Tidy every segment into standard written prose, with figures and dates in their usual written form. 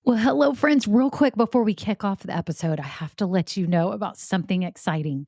Well, hello, friends. Real quick before we kick off the episode, I have to let you know about something exciting.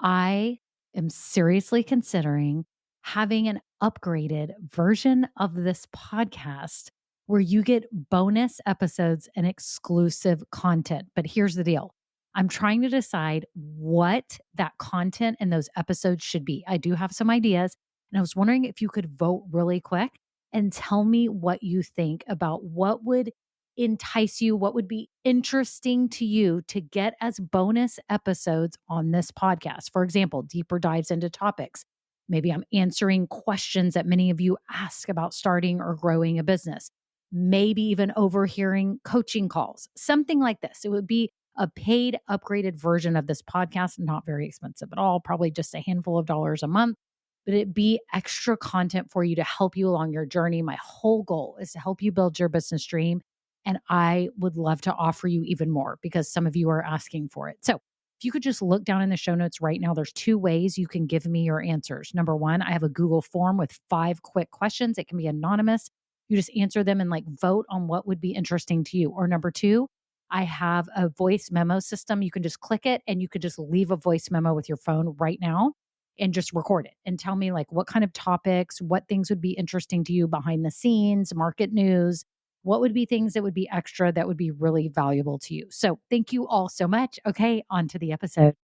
I am seriously considering having an upgraded version of this podcast where you get bonus episodes and exclusive content. But here's the deal, I'm trying to decide what that content and those episodes should be. I do have some ideas, and I was wondering if you could vote really quick and tell me what you think about what would entice you, what would be interesting to you to get as bonus episodes on this podcast. For example, deeper dives into topics. Maybe I'm answering questions that many of you ask about starting or growing a business. Maybe even overhearing coaching calls, something like this. It would be a paid, upgraded version of this podcast, not very expensive at all, probably just a handful of dollars a month, but it be extra content for you to help you along your journey. My whole goal is to help you build your business dream. And I would love to offer you even more because some of you are asking for it. So if you could just look down in the show notes right now, there's two ways you can give me your answers. Number one, I have a Google form with 5 quick questions. It can be anonymous. You just answer them and vote on what would be interesting to you. Or number two, I have a voice memo system. You can just click it and you could just leave a voice memo with your phone right now and just record it and tell me what kind of topics, what things would be interesting to you behind the scenes, market news, what would be things that would be extra that would be really valuable to you. So thank you all so much. Okay, on to the episode.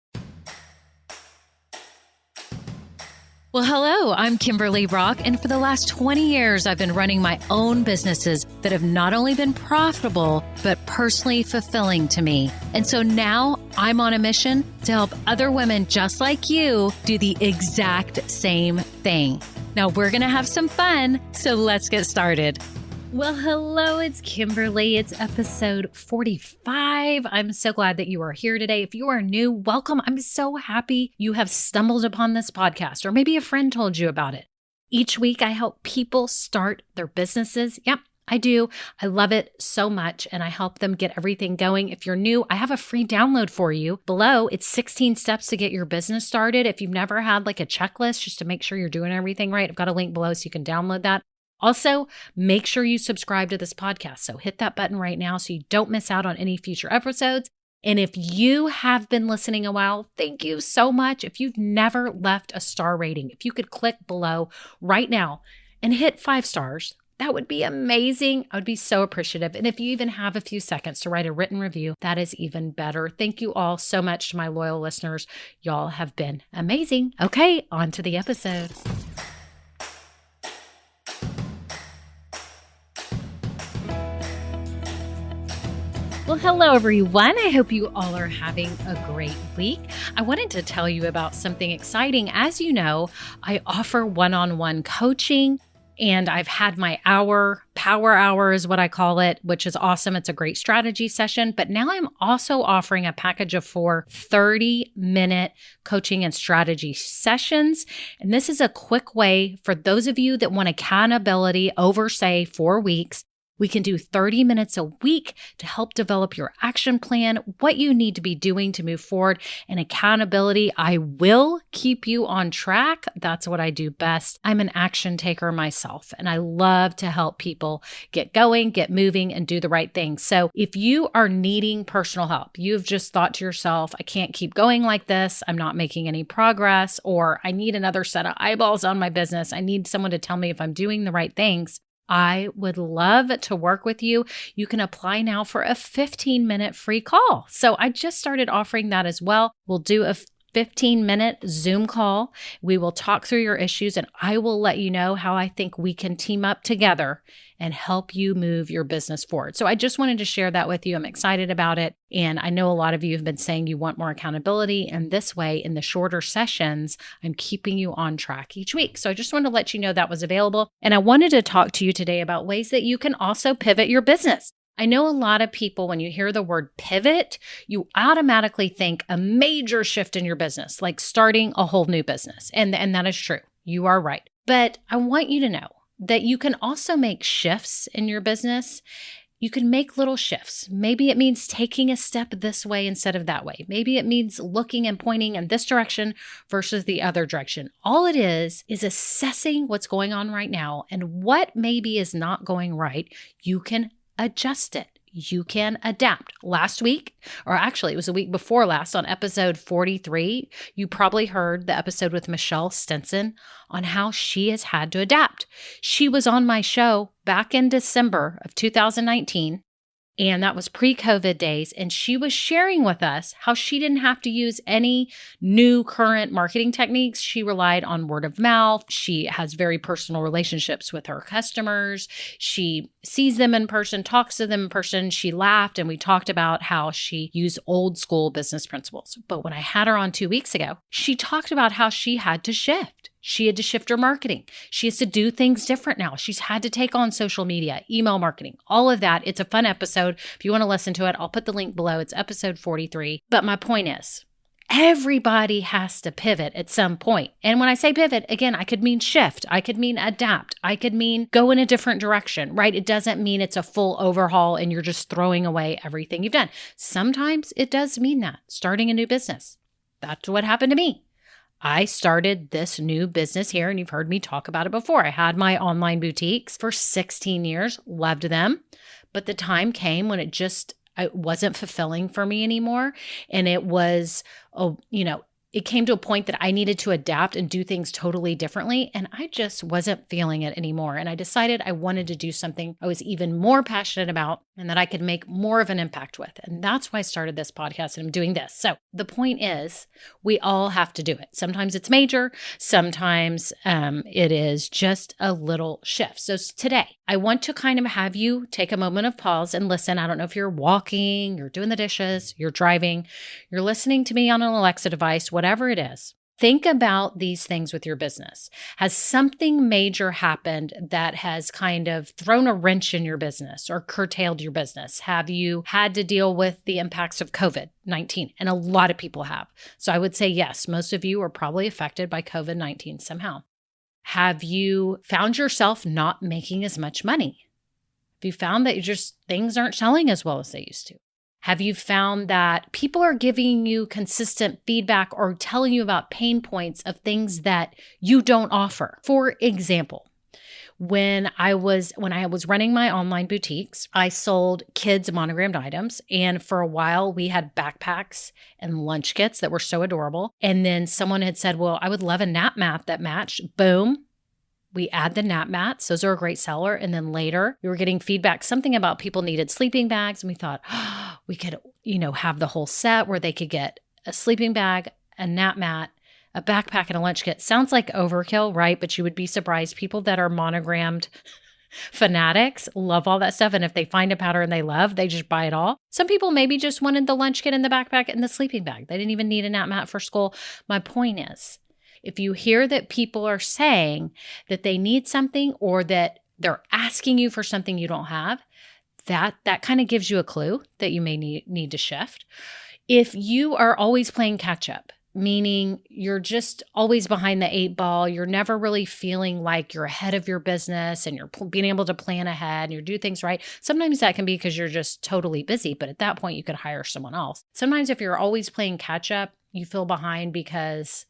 Well, hello, I'm Kimberly Brock, and for the last 20 years, I've been running my own businesses that have not only been profitable, but personally fulfilling to me. And so now I'm on a mission to help other women just like you do the exact same thing. Now we're going to have some fun, so let's get started. Well, hello, it's Kimberly. It's episode 45. I'm so glad that you are here today. If you are new, welcome. I'm so happy you have stumbled upon this podcast, or maybe a friend told you about it. Each week, I help people start their businesses. Yep, I do. I love it so much, and I help them get everything going. If you're new, I have a free download for you. Below, it's 16 steps to get your business started. If you've never had a checklist just to make sure you're doing everything right, I've got a link below so you can download that. Also, make sure you subscribe to this podcast. So hit that button right now so you don't miss out on any future episodes. And if you have been listening a while, thank you so much. If you've never left a star rating, if you could click below right now and hit 5 stars, that would be amazing. I would be so appreciative. And if you even have a few seconds to write a written review, that is even better. Thank you all so much to my loyal listeners. Y'all have been amazing. Okay, on to the episode. Well, hello, everyone. I hope you all are having a great week. I wanted to tell you about something exciting. As you know, I offer one-on-one coaching, and I've had my power hour is what I call it, which is awesome. It's a great strategy session. But now I'm also offering a package of 4 30-minute coaching and strategy sessions. And this is a quick way for those of you that want accountability over, say, 4 weeks. We can do 30 minutes a week to help develop your action plan, what you need to be doing to move forward, and accountability. I will keep you on track. That's what I do best. I'm an action taker myself, and I love to help people get going, get moving, and do the right thing. So if you are needing personal help, you've just thought to yourself, I can't keep going like this. I'm not making any progress, or I need another set of eyeballs on my business. I need someone to tell me if I'm doing the right things. I would love to work with you. You can apply now for a 15-minute free call. So I just started offering that as well. We'll do a 15-minute Zoom call. We will talk through your issues, and I will let you know how I think we can team up together and help you move your business forward. So I just wanted to share that with you. I'm excited about it. And I know a lot of you have been saying you want more accountability. And this way, in the shorter sessions, I'm keeping you on track each week. So I just wanted to let you know that was available. And I wanted to talk to you today about ways that you can also pivot your business. I know a lot of people, when you hear the word pivot, you automatically think a major shift in your business, like starting a whole new business. And that is true. You are right. But I want you to know that you can also make shifts in your business. You can make little shifts. Maybe it means taking a step this way instead of that way. Maybe it means looking and pointing in this direction versus the other direction. All it is assessing what's going on right now, and what maybe is not going right. You can adjust it. you can adapt. Last week, or actually it was the week before last on episode 43, you probably heard the episode with Michelle Stinson on how she has had to adapt. She was on my show back in December of 2019. And that was pre-COVID days. And she was sharing with us how she didn't have to use any new current marketing techniques. She relied on word of mouth. She has very personal relationships with her customers. She sees them in person, talks to them in person. She laughed and we talked about how she used old school business principles. But when I had her on 2 weeks ago, she talked about how she had to shift. She had to shift her marketing. She has to do things different now. She's had to take on social media, email marketing, all of that. It's a fun episode. If you want to listen to it, I'll put the link below. It's episode 43. But my point is, everybody has to pivot at some point. And when I say pivot, again, I could mean shift. I could mean adapt. I could mean go in a different direction, right? It doesn't mean it's a full overhaul and you're just throwing away everything you've done. Sometimes it does mean that, starting a new business. That's what happened to me. I started this new business here, and you've heard me talk about it before. I had my online boutiques for 16 years, loved them, but the time came when it wasn't fulfilling for me anymore. And it was, it came to a point that I needed to adapt and do things totally differently. And I just wasn't feeling it anymore. And I decided I wanted to do something I was even more passionate about and that I could make more of an impact with. And that's why I started this podcast and I'm doing this. So the point is, we all have to do it. Sometimes it's major. Sometimes it is just a little shift. So today, I want to kind of have you take a moment of pause and listen. I don't know if you're walking, you're doing the dishes, you're driving, you're listening to me on an Alexa device, whatever it is. Think about these things with your business. Has something major happened that has kind of thrown a wrench in your business or curtailed your business? Have you had to deal with the impacts of COVID-19? And a lot of people have. So I would say yes, most of you are probably affected by COVID-19 somehow. Have you found yourself not making as much money? Have you found that things aren't selling as well as they used to? Have you found that people are giving you consistent feedback or telling you about pain points of things that you don't offer? For example, when I was running my online boutiques, I sold kids monogrammed items. And for a while we had backpacks and lunch kits that were so adorable. And then someone had said, well, I would love a nap mat that matched. Boom. We add the nap mats. Those are a great seller. And then later we were getting feedback, something about people needed sleeping bags. And we thought, we could, have the whole set where they could get a sleeping bag, a nap mat, a backpack, and a lunch kit. Sounds like overkill, right? But you would be surprised. People that are monogrammed fanatics love all that stuff. And if they find a pattern they love, they just buy it all. Some people maybe just wanted the lunch kit and the backpack and the sleeping bag. They didn't even need a nap mat for school. My point is, if you hear that people are saying that they need something or that they're asking you for something you don't have, that kind of gives you a clue that you may need to shift. If you are always playing catch up, meaning you're just always behind the 8 ball, you're never really feeling like you're ahead of your business and you're being able to plan ahead and you do things right. Sometimes that can be because you're just totally busy, but at that point you could hire someone else. Sometimes if you're always playing catch up, you feel behind because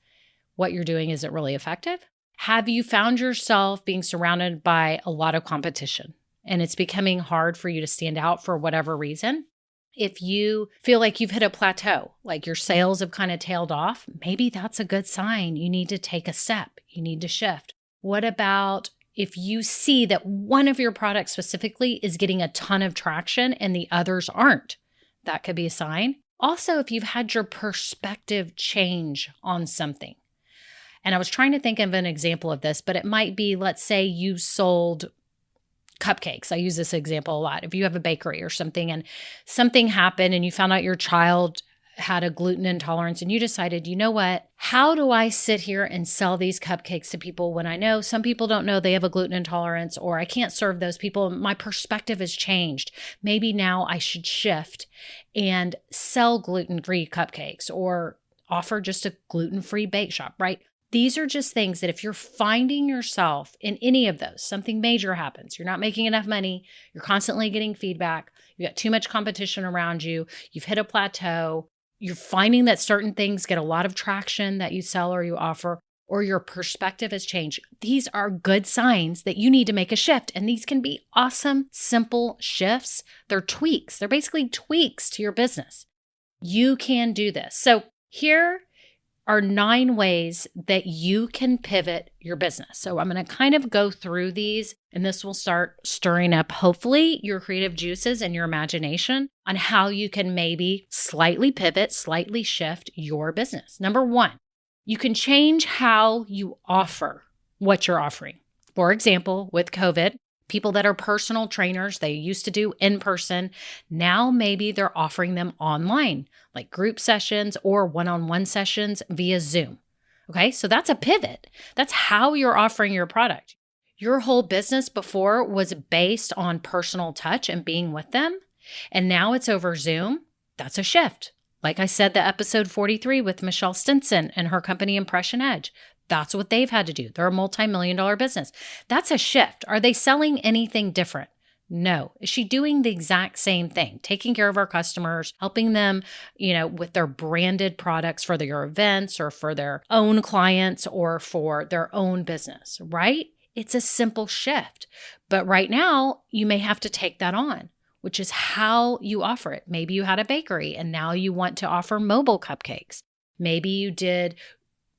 what you're doing isn't really effective. Have you found yourself being surrounded by a lot of competition and it's becoming hard for you to stand out for whatever reason? If you feel like you've hit a plateau, like your sales have kind of tailed off, maybe that's a good sign. You need to take a step. You need to shift. What about if you see that one of your products specifically is getting a ton of traction and the others aren't? That could be a sign. Also, if you've had your perspective change on something. And I was trying to think of an example of this, but it might be, let's say you sold cupcakes. I use this example a lot. If you have a bakery or something and something happened and you found out your child had a gluten intolerance and you decided, you know what, how do I sit here and sell these cupcakes to people when I know some people don't know they have a gluten intolerance or I can't serve those people? My perspective has changed. Maybe now I should shift and sell gluten-free cupcakes or offer just a gluten-free bake shop, right? These are just things that if you're finding yourself in any of those, something major happens, you're not making enough money, you're constantly getting feedback, you got too much competition around you, you've hit a plateau, you're finding that certain things get a lot of traction that you sell or you offer, or your perspective has changed, these are good signs that you need to make a shift. And these can be awesome, simple shifts. They're tweaks. They're basically tweaks to your business. You can do this. So here are 9 ways that you can pivot your business. So I'm going to kind of go through these, and this will start stirring up, hopefully, your creative juices and your imagination on how you can maybe slightly pivot, slightly shift your business. Number 1, you can change how you offer what you're offering. For example, with COVID, people that are personal trainers, they used to do in person. Now maybe they're offering them online, like group sessions or one-on-one sessions via Zoom. Okay, so that's a pivot. That's how you're offering your product. Your whole business before was based on personal touch and being with them, and now it's over Zoom. That's a shift. Like I said, the episode 43 with Michelle Stinson and her company Impression Edge. That's what they've had to do. They're a multi-million-dollar business. That's a shift. Are they selling anything different? No. Is she doing the exact same thing? Taking care of our customers, helping them, with their branded products for their events or for their own clients or for their own business, right? It's a simple shift. But right now, you may have to take that on, which is how you offer it. Maybe you had a bakery and now you want to offer mobile cupcakes. Maybe you did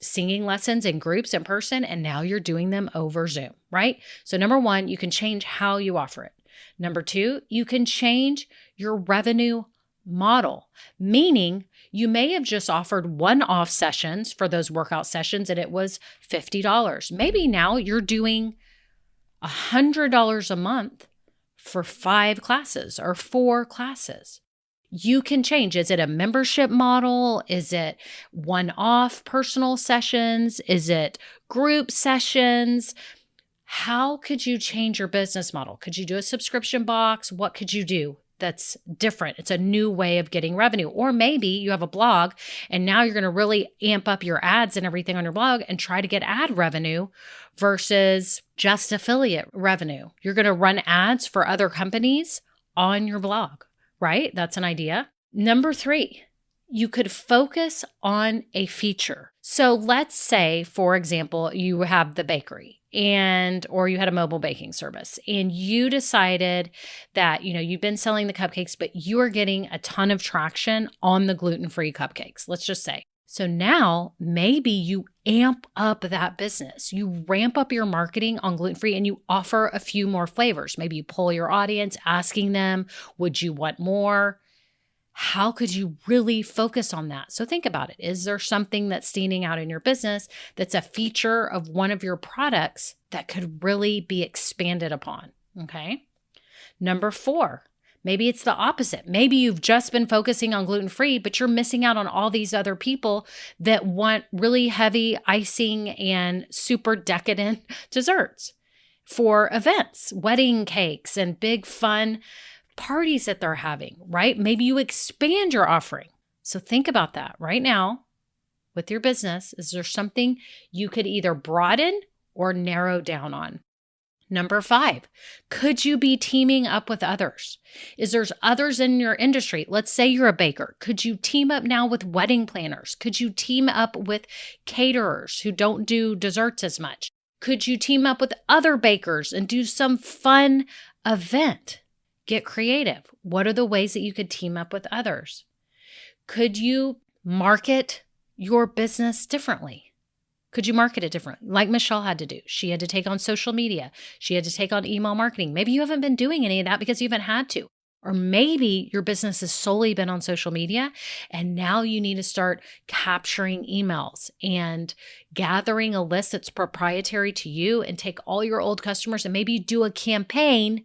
singing lessons in groups in person and now you're doing them over Zoom, right? So number 1, you can change how you offer it. Number 2, you can change your revenue model, meaning you may have just offered one-off sessions for those workout sessions and it was $50. Maybe now you're doing $100 a month for 5 classes or 4 classes. You can change. Is it a membership model? Is it one-off personal sessions? Is it group sessions? How could you change your business model? Could you do a subscription box? What could you do that's different? It's a new way of getting revenue. Or maybe you have a blog and now you're going to really amp up your ads and everything on your blog and try to get ad revenue versus just affiliate revenue. You're going to run ads for other companies on your blog, right? That's an idea. Number 3, you could focus on a feature. So let's say, for example, you have the bakery or you had a mobile baking service and you decided that, you've been selling the cupcakes, but you are getting a ton of traction on the gluten-free cupcakes, let's just say. So now maybe you amp up that business. You ramp up your marketing on gluten-free and you offer a few more flavors. Maybe you poll your audience asking them, would you want more? How could you really focus on that? So think about it. Is there something that's standing out in your business that's a feature of one of your products that could really be expanded upon? Okay. Number 4, maybe it's the opposite. Maybe you've just been focusing on gluten-free, but you're missing out on all these other people that want really heavy icing and super decadent desserts for events, wedding cakes, and big fun parties that they're having, right? Maybe you expand your offering. So think about that right now with your business. Is there something you could either broaden or narrow down on? Number 5, could you be teaming up with others? Is there others in your industry? Let's say you're a baker. Could you team up now with wedding planners? Could you team up with caterers who don't do desserts as much? Could you team up with other bakers and do some fun event? Get creative. What are the ways that you could team up with others? Could you market your business differently? Could you market it differently? Like Michelle had to do. She had to take on social media. She had to take on email marketing. Maybe you haven't been doing any of that because you haven't had to. Or maybe your business has solely been on social media and now you need to start capturing emails and gathering a list that's proprietary to you and take all your old customers and maybe do a campaign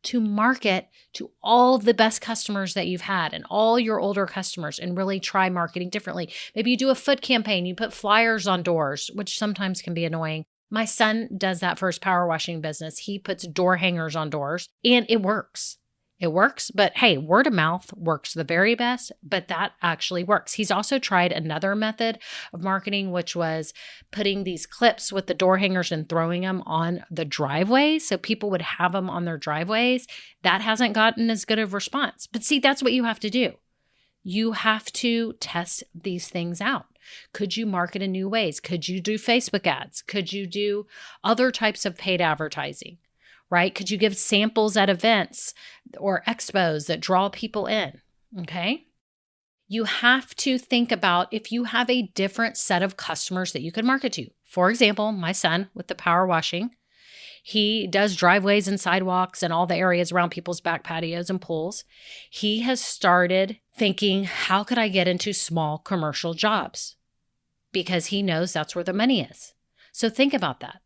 to market to all the best customers that you've had and all your older customers and really try marketing differently. Maybe you do a foot campaign, you put flyers on doors, which sometimes can be annoying. My son does that for his power washing business. He puts door hangers on doors and it works. It works, but hey, word of mouth works the very best, but that actually works. He's also tried another method of marketing, which was putting these clips with the door hangers and throwing them on the driveway so people would have them on their driveways. That hasn't gotten as good of response. But see, that's what you have to do. you have to test these things out. Could you market in new ways? Could you do Facebook ads? Could you do other types of paid advertising, right? Could you give samples at events or expos that draw people in? Okay. You have to think about if you have a different set of customers that you could market to. For example, my son with the power washing, he does driveways and sidewalks and all the areas around people's back patios and pools. He has started thinking, how could I get into small commercial jobs? Because he knows that's where the money is. So think about that.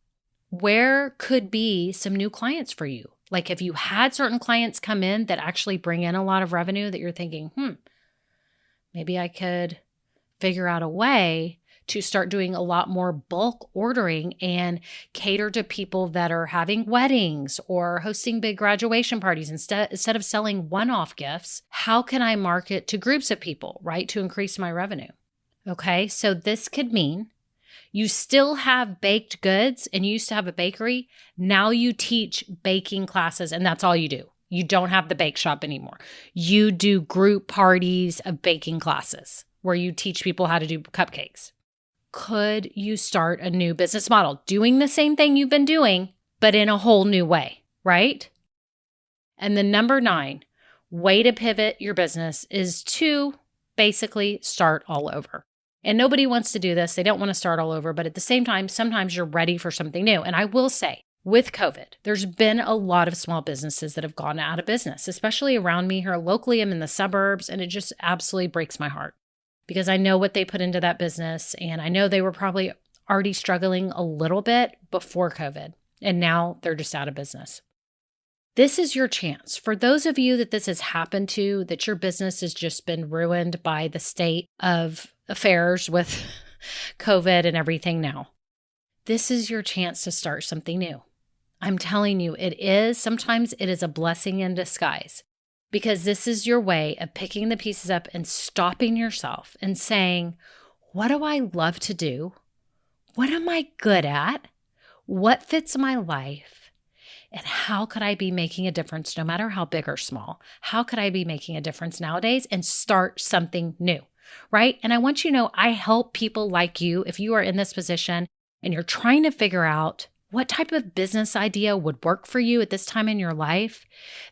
Where could be some new clients for you? Like if you had certain clients come in that actually bring in a lot of revenue that you're thinking, maybe I could figure out a way to start doing a lot more bulk ordering and cater to people that are having weddings or hosting big graduation parties. Instead of selling one-off gifts, how can I market to groups of people, right, to increase my revenue? Okay, so this could mean you still have baked goods and you used to have a bakery. Now you teach baking classes and that's all you do. You don't have the bake shop anymore. You do group parties of baking classes where you teach people how to do cupcakes. Could you start a new business model doing the same thing you've been doing, but in a whole new way, right? And the number 9 way to pivot your business is to basically start all over. And nobody wants to do this. They don't want to start all over. But at the same time, sometimes you're ready for something new. And I will say, with COVID, there's been a lot of small businesses that have gone out of business, especially around me here locally. I'm in the suburbs, and it just absolutely breaks my heart because I know what they put into that business. And I know they were probably already struggling a little bit before COVID. And now they're just out of business. This is your chance. For those of you that this has happened to, that your business has just been ruined by the state of affairs with COVID and everything now. This is your chance to start something new. I'm telling you, sometimes it is a blessing in disguise because this is your way of picking the pieces up and stopping yourself and saying, what do I love to do? What am I good at? What fits my life? And how could I be making a difference no matter how big or small? How could I be making a difference nowadays and start something new, right? And I want you to know I help people like you if you are in this position and you're trying to figure out what type of business idea would work for you at this time in your life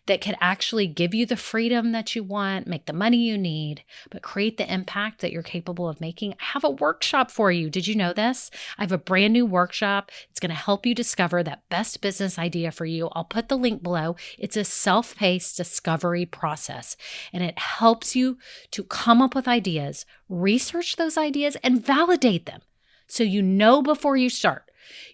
that could actually give you the freedom that you want, make the money you need, but create the impact that you're capable of making. I have a workshop for you. Did you know this? I have a brand new workshop. It's going to help you discover that best business idea for you. I'll put the link below. It's a self-paced discovery process, and it helps you to come up with ideas, research those ideas, and validate them. So you know before you start.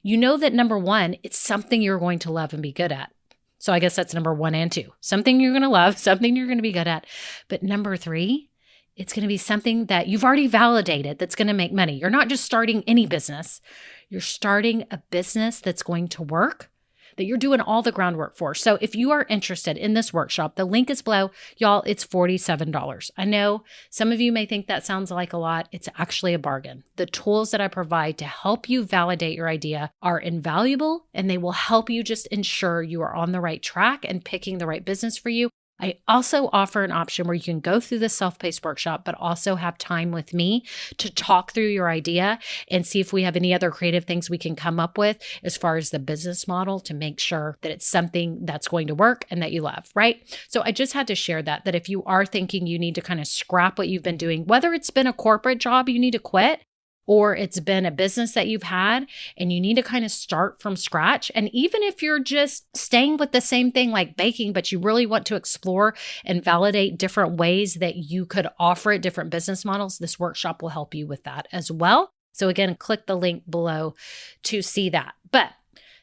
You know that number 1, it's something you're going to love and be good at. So I guess that's number 1 and 2. Something you're going to love, something you're going to be good at. But number 3, it's going to be something that you've already validated that's going to make money. You're not just starting any business. You're starting a business that's going to work, that you're doing all the groundwork for. So if you are interested in this workshop, the link is below. Y'all, it's $47. I know some of you may think that sounds like a lot. It's actually a bargain. The tools that I provide to help you validate your idea are invaluable, and they will help you just ensure you are on the right track and picking the right business for you. I also offer an option where you can go through the self-paced workshop, but also have time with me to talk through your idea and see if we have any other creative things we can come up with as far as the business model to make sure that it's something that's going to work and that you love, right? So I just had to share that if you are thinking you need to kind of scrap what you've been doing, whether it's been a corporate job you need to quit, or it's been a business that you've had and you need to kind of start from scratch. And even if you're just staying with the same thing like baking, but you really want to explore and validate different ways that you could offer it, different business models, this workshop will help you with that as well. So again, click the link below to see that. But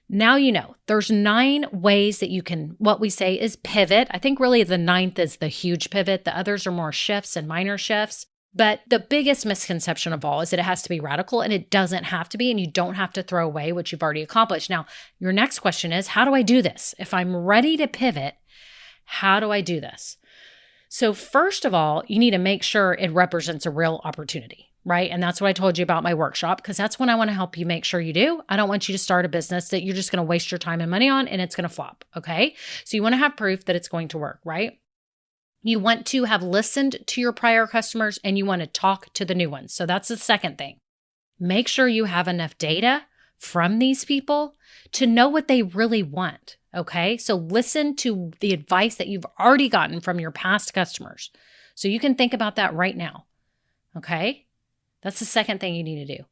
now you know there's 9 ways that you can, what we say is pivot. I think really the 9th is the huge pivot. The others are more shifts and minor shifts. But the biggest misconception of all is that it has to be radical, and it doesn't have to be, and you don't have to throw away what you've already accomplished. Now, your next question is, how do I do this? If I'm ready to pivot, how do I do this? So first of all, you need to make sure it represents a real opportunity, right? And that's what I told you about my workshop, because that's when I want to help you make sure you do. I don't want you to start a business that you're just going to waste your time and money on and it's going to flop, okay? So you want to have proof that it's going to work, right? You want to have listened to your prior customers and you want to talk to the new ones. So that's the second thing. Make sure you have enough data from these people to know what they really want. Okay. So listen to the advice that you've already gotten from your past customers. So you can think about that right now. Okay. That's the second thing you need to do.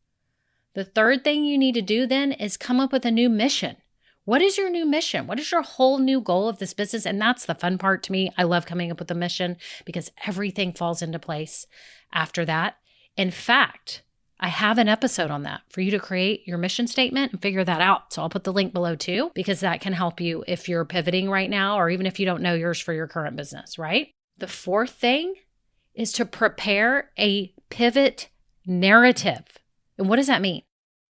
The third thing you need to do then is come up with a new mission. What is your new mission? What is your whole new goal of this business? And that's the fun part to me. I love coming up with a mission because everything falls into place after that. In fact, I have an episode on that for you to create your mission statement and figure that out. So I'll put the link below too, because that can help you if you're pivoting right now, or even if you don't know yours for your current business, right? The fourth thing is to prepare a pivot narrative. And what does that mean?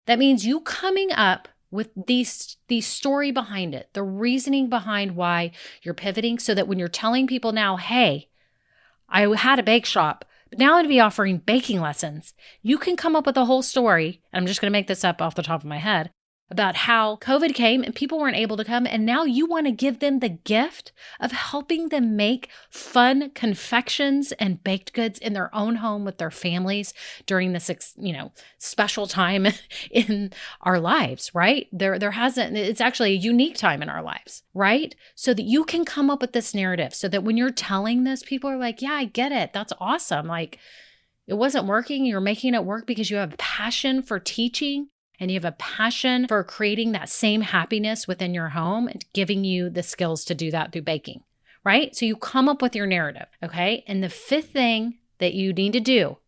That means you coming up with the story behind it, the reasoning behind why you're pivoting, so that when you're telling people now, hey, I had a bake shop, but now I'm going to be offering baking lessons, you can come up with a whole story. I'm just going to make this up off the top of my head about how COVID came and people weren't able to come. And now you want to give them the gift of helping them make fun confections and baked goods in their own home with their families during this, special time in our lives, right? It's actually a unique time in our lives, right? So that you can come up with this narrative so that when you're telling this, people are like, yeah, I get it. That's awesome. Like, it wasn't working. You're making it work because you have a passion for teaching. And you have a passion for creating that same happiness within your home and giving you the skills to do that through baking, right? So you come up with your narrative, okay? And the fifth thing that you need to do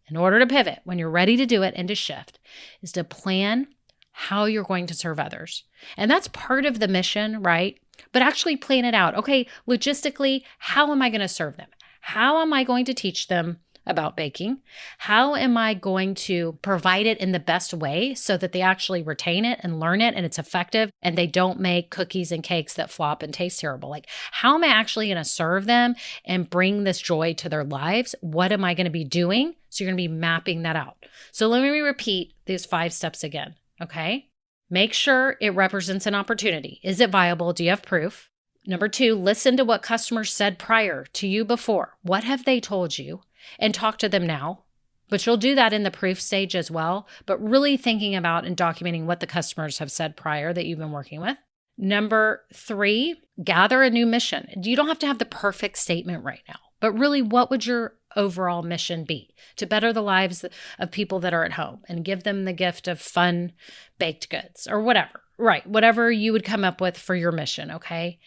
in order to pivot, when you're ready to do it and to shift, is to plan how you're going to serve others. And that's part of the mission, right? But actually plan it out. Okay, logistically, how am I going to serve them? How am I going to teach them about baking? How am I going to provide it in the best way so that they actually retain it and learn it and it's effective and they don't make cookies and cakes that flop and taste terrible? Like, how am I actually going to serve them and bring this joy to their lives? What am I going to be doing? So you're going to be mapping that out. So let me repeat these 5 steps again, okay? Make sure it represents an opportunity. Is it viable? Do you have proof? Number 2, listen to what customers said prior to you before. What have they told you? And talk to them now. But you'll do that in the proof stage as well, but really thinking about and documenting what the customers have said prior that you've been working with. Number 3, gather a new mission. You don't have to have the perfect statement right now, but really, what would your overall mission be? To better the lives of people that are at home and give them the gift of fun baked goods or whatever, right? Whatever you would come up with for your mission, okay?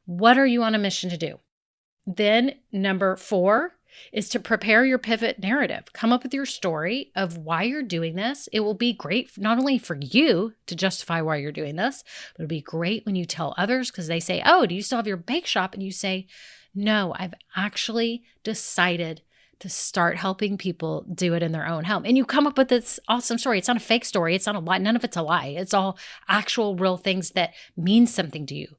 What are you on a mission to do? Then number 4 is to prepare your pivot narrative. Come up with your story of why you're doing this. It will be great not only for you to justify why you're doing this, but it'll be great when you tell others because they say, oh, do you still have your bake shop? And you say, no, I've actually decided to start helping people do it in their own home. And you come up with this awesome story. It's not a fake story. It's not a lie. None of it's a lie. It's all actual real things that mean something to you.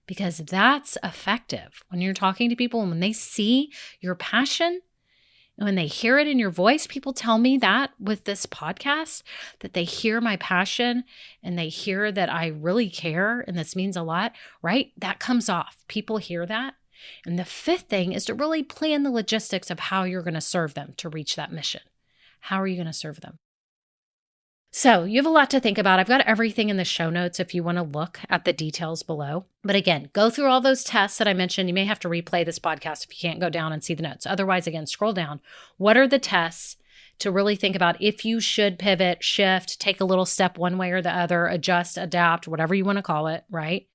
Because that's effective when you're talking to people and when they see your passion and when they hear it in your voice. People tell me that with this podcast, that they hear my passion and they hear that I really care and this means a lot, right? That comes off. People hear that. And the 5th thing is to really plan the logistics of how you're going to serve them to reach that mission. How are you going to serve them? So you have a lot to think about. I've got everything in the show notes if you want to look at the details below. But again, go through all those tests that I mentioned. You may have to replay this podcast if you can't go down and see the notes. Otherwise, again, scroll down. What are the tests to really think about if you should pivot, shift, take a little step one way or the other, adjust, adapt, whatever you want to call it, right?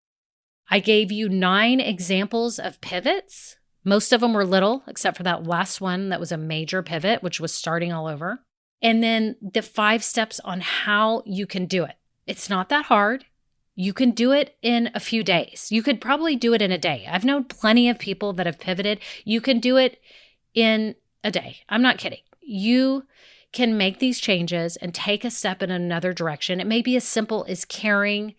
I gave you 9 examples of pivots. Most of them were little, except for that last one that was a major pivot, which was starting all over. And then the 5 steps on how you can do it. It's not that hard. You can do it in a few days. You could probably do it in a day. I've known plenty of people that have pivoted. You can do it in a day. I'm not kidding. You can make these changes and take a step in another direction. It may be as simple as carrying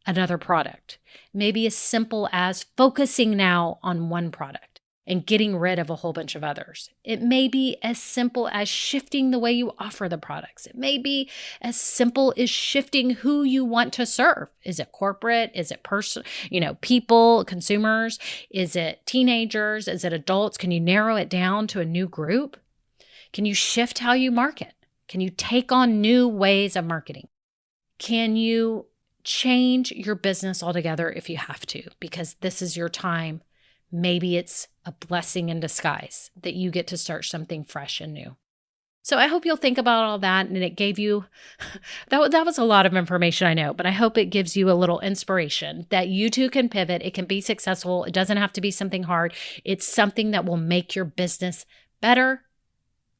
another product. Maybe as simple as focusing now on one product. and getting rid of a whole bunch of others. It may be as simple as shifting the way you offer the products. It may be as simple as shifting who you want to serve. Is it corporate? Is it people, consumers? Is it teenagers? Is it adults? Can you narrow it down to a new group? Can you shift how you market? Can you take on new ways of marketing? Can you change your business altogether if you have to? Because this is your time. Maybe it's a blessing in disguise that you get to start something fresh and new. So I hope you'll think about all that, and it gave you, that was a lot of information, I know, but I hope it gives you a little inspiration that you too can pivot. It can be successful. It doesn't have to be something hard. It's something that will make your business better.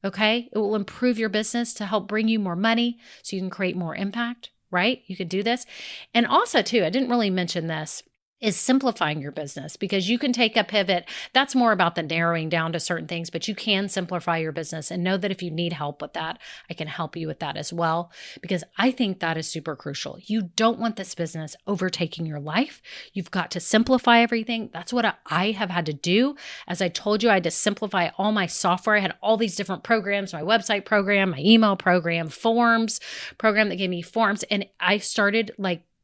Okay? It will improve your business to help bring you more money so you can create more impact, right? You could do this. And also too, I didn't really mention this, is simplifying your business, because you can take a pivot. That's more about the narrowing down to certain things, but you can simplify your business, and know that if you need help with that, I can help you with that as well, because I think that is super crucial. You don't want this business overtaking your life. You've got to simplify everything. That's what I have had to do. As I told you, I had to simplify all my software. I had all these different programs, my website program, my email program, forms program that gave me forms. And I started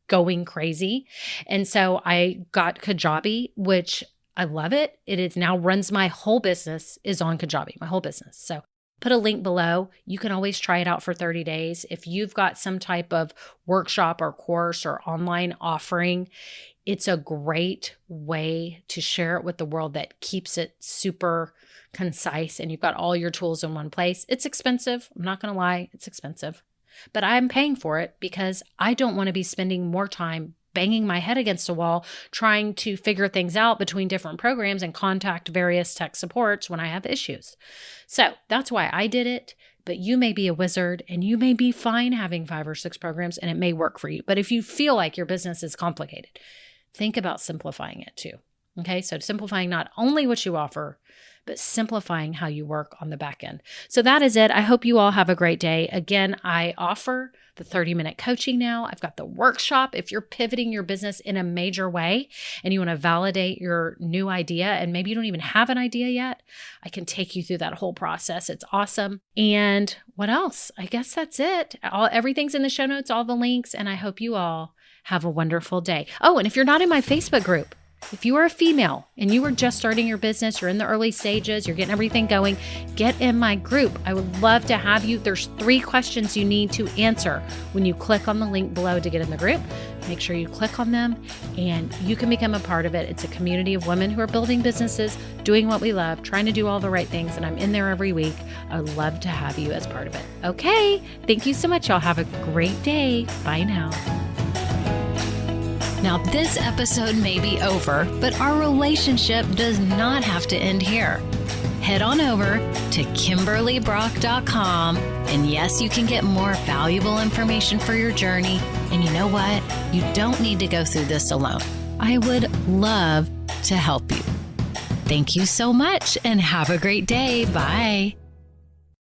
going crazy. And so I got Kajabi, which I love it. It is now runs my whole business is on Kajabi, my whole business. So put a link below. You can always try it out for 30 days. If you've got some type of workshop or course or online offering, it's a great way to share it with the world that keeps it super concise, and you've got all your tools in one place. It's expensive. I'm not going to lie. It's expensive. But I'm paying for it because I don't want to be spending more time banging my head against a wall trying to figure things out between different programs and contact various tech supports when I have issues. So that's why I did it. But you may be a wizard and you may be fine having 5 or 6 programs and it may work for you. But if you feel like your business is complicated, think about simplifying it too. Okay, so simplifying not only what you offer, but simplifying how you work on the back end. So that is it. I hope you all have a great day. Again, I offer the 30-minute coaching now. I've got the workshop. If you're pivoting your business in a major way and you want to validate your new idea, and maybe you don't even have an idea yet, I can take you through that whole process. It's awesome. And what else? I guess that's it. Everything's in the show notes, all the links, and I hope you all have a wonderful day. Oh, and if you're not in my Facebook group, if you are a female and you are just starting your business, you're in the early stages, you're getting everything going, get in my group. I would love to have you. There's 3 questions you need to answer when you click on the link below to get in the group. Make sure you click on them and you can become a part of it. It's a community of women who are building businesses, doing what we love, trying to do all the right things, and I'm in there every week. I would love to have you as part of it. Okay, thank you so much. Y'all have a great day. Bye now. Now, this episode may be over, but our relationship does not have to end here. Head on over to KimberlyBrock.com, and yes, you can get more valuable information for your journey. And you know what? You don't need to go through this alone. I would love to help you. Thank you so much, and have a great day. Bye.